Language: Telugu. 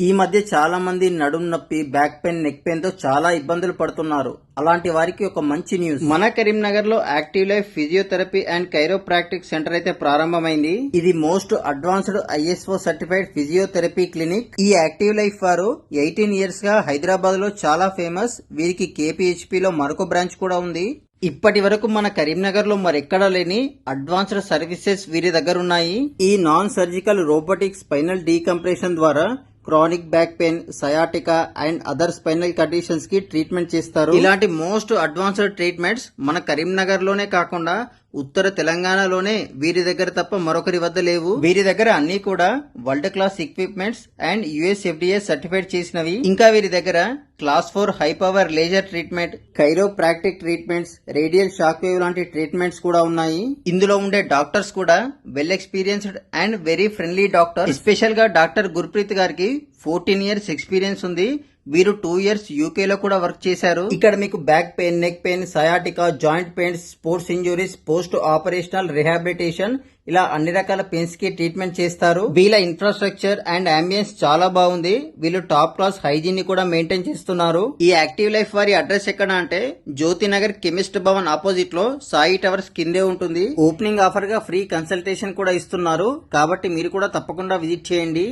ఈ మధ్య చాలా మంది నడుం నొప్పి, బ్యాక్ పెయిన్, నెక్ పెయిన్ తో చాలా ఇబ్బందులు పడుతున్నారు. అలాంటి వారికి ఒక మంచి న్యూస్. మన కరీంనగర్ లో active life physiotherapy and chiropractic centre అయితే ప్రారంభమైంది. ఇది most advanced ISO certified physiotherapy clinic. ఈ యాక్టివ్ లైఫ్ వారు 18 ఇయర్స్ గా హైదరాబాద్ లో చాలా ఫేమస్. వీరికి KPHP లో మరొక బ్రాంచ్ కూడా ఉంది. ఇప్పటి వరకు మన కరీంనగర్ లో మరెక్కడా లేని అడ్వాన్స్డ్ సర్వీసెస్ వీరి దగ్గర ఉన్నాయి. ఈ non surgical robotic spinal decompression ద్వారా chronic back pain, sciatica and other spinal conditions కి ట్రీట్మెంట్ చేస్తారు. ఇలాంటి మోస్ట్ అడ్వాన్స్డ్ ట్రీట్మెంట్స్ మన కరీంనగర్ లోనే కాకుండా ఉత్తర తెలంగాణలోనే వీరి దగ్గర తప్ప మరొకరి వద్ద లేవు. వీరి దగ్గర అన్ని కూడా world class equipments and US FDA certified చేసినవి. ఇంకా వీరి దగ్గర class 4 high power laser treatment, chiropractic treatments, radial shock wave లాంటి ట్రీట్మెంట్స్ కూడా ఉన్నాయి. ఇందులో ఉండే డాక్టర్స్ కూడా well experienced and very friendly doctor. Special గా డాక్టర్ గుర్ప్రీత్ గారికి 14 ఇయర్స్ ఎక్స్పీరియన్స్ ఉంది. వీరు 2 ఇయర్స్ UK లో కూడా వర్క్ చేశారు. ఇక్కడ మీకు back pain, neck pain, sciatica, joint pains, sports injuries, post operational rehabilitation ఇలా అన్ని రకాల పెయిన్స్ కి ట్రీట్మెంట్ చేస్తారు. వీళ్ళ ఇన్ఫ్రాస్ట్రక్చర్ అండ్ అంబియన్స్ చాలా బాగుంది. వీళ్ళు టాప్ క్లాస్ హైజీన్ ని కూడా మెయింటైన్ చేస్తున్నారు. ఈ యాక్టివ్ లైఫ్ వారి అడ్రస్ ఎక్కడ అంటే జ్యోతి నగర్ కెమిస్ట్ భవన్ ఆపోజిట్ లో సాయి టవర్స్ కిందే ఉంటుంది. ఓపెనింగ్ ఆఫర్ గా ఫ్రీ కన్సల్టేషన్ కూడా ఇస్తున్నారు. కాబట్టి మీరు కూడా తప్పకుండా విజిట్ చేయండి.